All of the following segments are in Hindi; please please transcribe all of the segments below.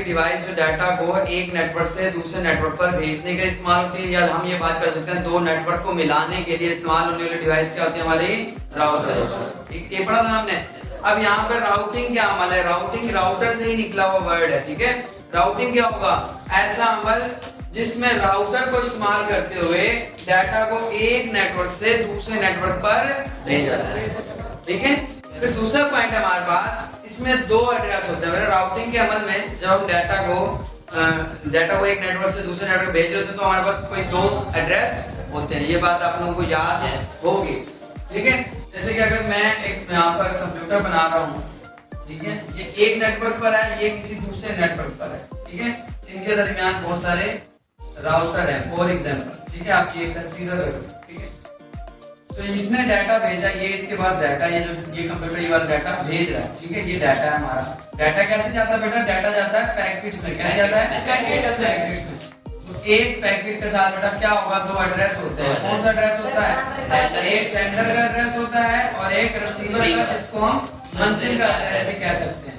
ऐसी डिवाइस जो डाटा को एक नेटवर्क से दूसरे नेटवर्क पर भेजने के लिए इस्तेमाल होती है, या हम ये बात कर सकते हैं दो नेटवर्क को मिलाने के लिए इस्तेमाल होने वाली डिवाइस क्या होती है हमारी? राउटर। ये पढ़ा था ना हमने। अब यहाँ पर राउटिंग क्या अमल है? राउटिंग राउटर से ही निकला हुआ वर्ड है, ठीक है। राउटिंग क्या होगा? ऐसा अमल जिसमें राउटर को इस्तेमाल करते हुए डाटा को एक नेटवर्क से दूसरे नेटवर्क पर भेजा जाता है, ठीक है। फिर दूसरा पॉइंट है हमारे पास, इसमें दो एड्रेस होते हैं। राउटिंग के अमल में जब हम डाटा को एक नेटवर्क से दूसरे नेटवर्क भेज रहे थे तो हमारे पास कोई दो एड्रेस होते हैं। ये बात आप लोगों को याद होगी, ठीक है। जैसे कि अगर मैं एक यहाँ पर कंप्यूटर बना रहा हूँ, ठीक है, ये एक नेटवर्क पर है, ये किसी दूसरे नेटवर्क पर है, ठीक है। इनके दरमियान बहुत सारे राउटर है फॉर एग्जाम्पल, ठीक है। आप ये कंसीडर करो, ठीक है। तो इसने डाटा भेजा, ये इसके पास डाटा, ये जो ये कंप्यूटर ये वाला डाटा भेज रहा है, ठीक है। ये डाटा है हमारा। डाटा कैसे जाता है बेटा? डाटा जाता है पैकेट्स में। कैसे जाता है? पैकेट्स में। तो एक पैकेट के साथ बेटा क्या होगा? दो एड्रेस होते हैं। कौन सा एड्रेस होता है? एक सेंडर का एड्रेस होता है और एक रिसीवर का, जिसको हम मंजिल का एड्रेस भी कह सकते हैं।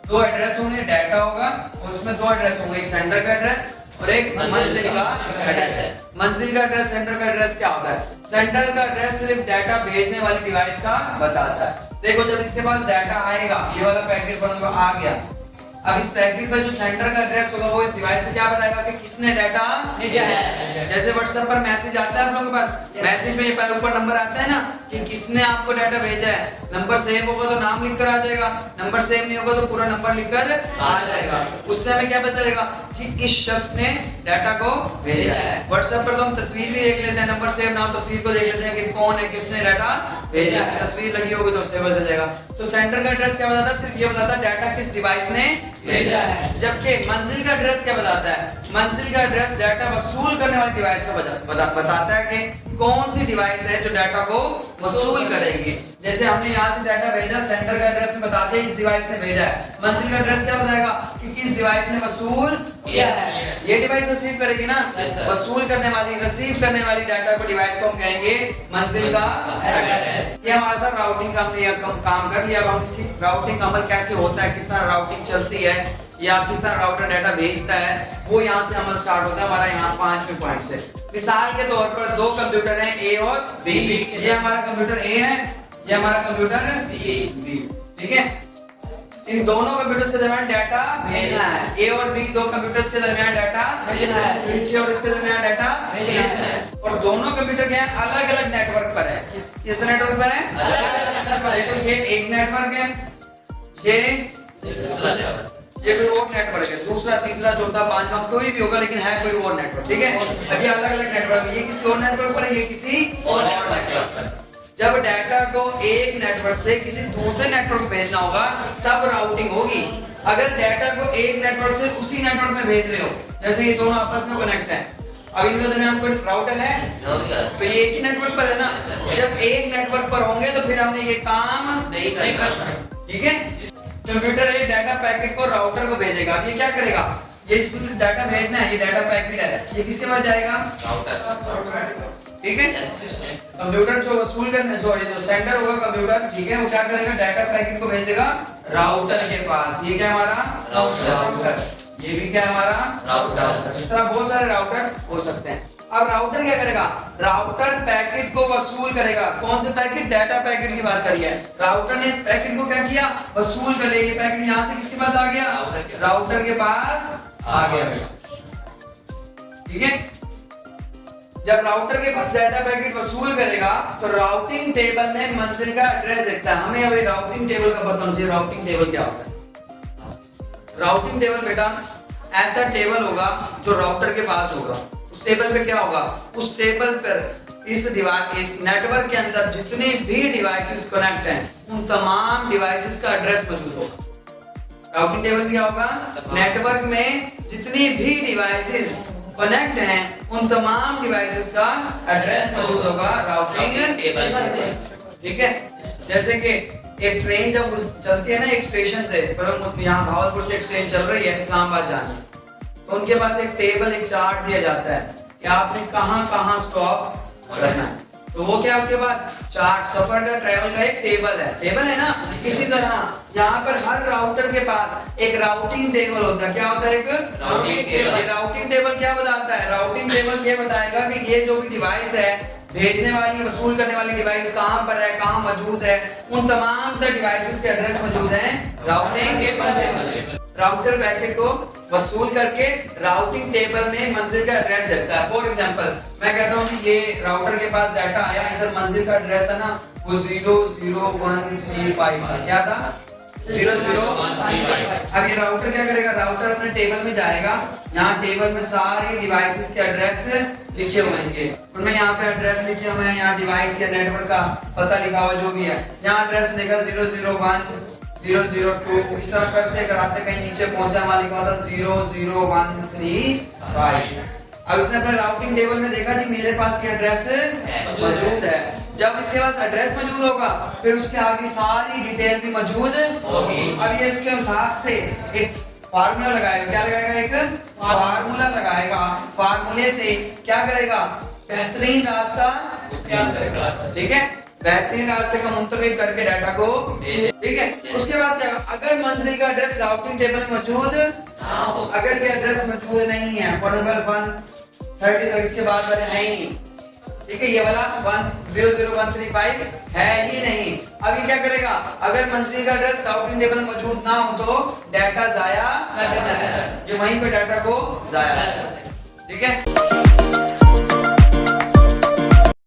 दो एड्रेस होंगे, डाटा होगा और उसमें दो एड्रेस होंगे, एक सेंडर का एड्रेस और एक मंजिल का एड्रेस। मंजिल का एड्रेस, सेंटर का एड्रेस क्या होता है? सेंटर का एड्रेस सिर्फ डाटा भेजने वाली डिवाइस का बताता है। देखो जब इसके पास डाटा आएगा, ये वाला पैकेट पर आ गया, अब इस पैकेट पर जो सेंटर का एड्रेस होगा वो इस डिवाइस पे क्या बताएगा कि किसने डाटा भेजा है। जैसे व्हाट्सएप पर मैसेज आता है आप लोगों के पास, मैसेज में पहले ऊपर नंबर आता है ना कि किसने आपको डाटा भेजा है। नंबर सेव होगा तो नाम लिखकर आ जाएगा, नंबर सेव नहीं होगा तो पूरा नंबर लिखकर आ जाएगा। उससे हमें क्या पता चलेगा कि इस शख्स ने डाटा को भेजा है। व्हाट्सएप पर तो हम तस्वीर भी देख लेते हैं, नंबर सेव ना हो तस्वीर को देख लेते हैं कि कौन है, किसने डाटा भेजा है। तस्वीर लगी होगी तो उससे पता चल जाएगा। तो सेंटर का एड्रेस क्या बताता है? सिर्फ ये बताता है डाटा किस डिवाइस ने भेजा है। जबकि मंजिल का एड्रेस क्या बताता है? मंजिल का एड्रेस डाटा वसूल करने वाली डिवाइस का बताता है कि कौन सी डिवाइस है जो डाटा को वसूल करेगी। जैसे हमने यहाँ से डाटा भेजा, सेंटर का एड्रेस में बताते हैं इस डिवाइस ने भेजा है। मंजिल का एड्रेस क्या बताएगा कि किस डिवाइस ने वसूल किया है। ये डिवाइस रिसीव करेगी ना, वसूल करने वाली, रिसीव करने वाली डाटा को डिवाइस को हम कहेंगे मंजिल का एड्रेस। ये हमारा था राउटिंग का, हमने काम कर लिया। अब हम इसकी राउटिंग का अमल कैसे होता है, किस तरह राउटिंग चलती है या किस तरह राउटर डाटा भेजता है, वो यहाँ से अमल स्टार्ट होता है। हमारा यहाँ 5वें पॉइंट से। मिसाल के तौर पर दो कंप्यूटर हैं ए और बी। ये हमारा कंप्यूटर ए है, ये हमारा कंप्यूटर बी, ठीक है। इन दोनों कंप्यूटर्स के दरमियान डाटा भेजना है। ए और बी दो कंप्यूटर्स के दरमियान डाटा भेजना है, इसके और इसके दरमियान डाटा भेजना है। और दोनों कंप्यूटर क्या है? अलग अलग नेटवर्क पर है। किस नेटवर्क पर है? अलग अलग नेटवर्क पर है। ये एक नेटवर्क है, ये कोई और नेटवर्क है, दूसरा, तीसरा, चौथा, पांचवा कोई भी होगा, लेकिन है कोई और नेटवर्क, ठीक है। अब ये अलग अलग नेटवर्क है, ये किसी और नेटवर्क पर है, ये किसी और नेटवर्क पर। जब डाटा को एक नेटवर्क से किसी दूसरे नेटवर्क को भेजना होगा तब राउटिंग होगी। अगर डाटा को एक नेटवर्क से उसी नेटवर्क में भेज रहे हो, जैसे ये दोनों आपस में कनेक्ट है, अब इनके दरमियान कोई राउटर है तो ये एक ही नेटवर्क पर है ना। जब एक नेटवर्क पर होंगे तो फिर हमने ये काम नहीं करना, ठीक है। कंप्यूटर एक डाटा पैकेट को राउटर को भेजेगा। ये क्या करेगा? ये जिसको डाटा भेजना है, ये डाटा पैकेट है, ये किसके पास जाएगा? राउटर, ठीक है। कंप्यूटर जो वसूल करने, सॉरी जो सेंडर होगा कंप्यूटर, ठीक है, वो क्या करेगा? डाटा पैकेट को भेज देगा राउटर के पास। ये क्या हमारा? राउटर। ये भी क्या हमारा? राउटर। इस तरह बहुत सारे राउटर हो सकते हैं। अब राउटर क्या करेगा? राउटर पैकेट को वसूल करेगा। कौन से पैकेट? डाटा पैकेट की बात करी है। राउटर ने इस पैकेट को क्या किया? वसूल कर लिया। ये पैकेट यहाँ से किसके पास आ गया? राउटर के पास आ गया, ठीक है। जब राउटर के पास डाटा पैकेट वसूल करेगा तो राउटिंग टेबल में मंजिल का एड्रेस देखता है। हमें अभी राउटिंग टेबल का पता होना चाहिए। राउटिंग टेबल क्या होता है? राउटिंग टेबल बेटा ऐसा टेबल होगा जो राउटर के पास होगा। उस टेबल पे क्या होगा? उस टेबल पर इस नेटवर्क के अंदर जितने भी डिवाइसेस कनेक्ट हैं उन तमाम डिवाइसेस का एड्रेस मौजूद होगा। राउटिंग टेबल क्या होगा? नेटवर्क में जितनी भी डिवाइसेस कनेक्ट हैं उन तमाम डिवाइसेस का एड्रेस मौजूद होगा राउटिंग टेबल, ठीक है। जैसे कि एक ट्रेन जब चलती है ना एक स्टेशन से, यहाँ भावलपुर से एक ट्रेन चल रही है इस्लामाबाद जाने, तो उनके पास एक टेबल, एक चार्ट दिया जाता है कि आपने कहाँ कहाँ स्टॉप करना है। तो वो क्या है उसके पास चार्ट, सफर का ट्रेवल का एक टेबल है ना। इसी तरह यहाँ पर हर राउटर के पास एक राउटिंग टेबल होता है। क्या होता है? एक राउटिंग टेबल क्या बताता है? राउटिंग टेबल ये बताएगा कि ये जो भी डिवाइस है, भेजने वाली वसूल करने वाली डिवाइस कहां पर है, कहां मौजूद है, उन तमाम डिवाइसेस के एड्रेस मौजूद हैं राउटिंग टेबल। राउटर पैकेट को वसूल करके राउटिंग टेबल में मंजिल का एड्रेस देता है। फॉर एग्जांपल मैं कहता हूं कि ये राउटर के पास डाटा आया, इधर मंजिल का एड्रेस था ना, वो 00135 था। क्या था? 00135। अब ये राउटर क्या करेगा? राउटर अपने टेबल में जाएगा, यहाँ टेबल में सारे डिवाइसेस के एड्रेस लिखे हुए हैं। उनमें यहाँ पे एड्रेस लिखे हुए हैं, यहाँ डिवाइस या नेटवर्क का पता लिखा हुआ जो भी है। यहाँ एड्रेस देगा 001 002, इस तरह करते कराते कहीं नीचे पहुंचा, वहां लिखा था 00135। अब इसने अपने राउटिंग टेबल में देखा जी मेरे पास ये एड्रेस मौजूद है। जब इसके पास एड्रेस मौजूद होगा फिर उसके आगे सारी डिटेल भी मौजूद होगी। अब ये इसके हिसाब से एक फार्मूला लगाएगा। क्या लगाएगा? एक फार्मूला लगाएगा। फार्मूले से क्या करेगा? बेहतरीन रास्ता इख्तियार करेगा। ठीक है, बेहतरीन रास्ते का मुंतखब करके डाटा को भेजे। ठीक है, उसके बाद क्या? अगर मंजिल का एड्रेस राउटिंग टेबल में मौजूद ना हो, अगर ये एड्रेस मौजूद नहीं है, फॉर एग्जांपल 130 तक इसके बाद वाले नहीं, ठीक है, ये वाला 00135 है ही नहीं। अब ये क्या करेगा? अगर मंजिल का एड्रेस राउटिंग टेबल में मौजूद ना हो तो डाटा जाया कर देता है, ये वहीं पे डाटा को जाया। ठीक है।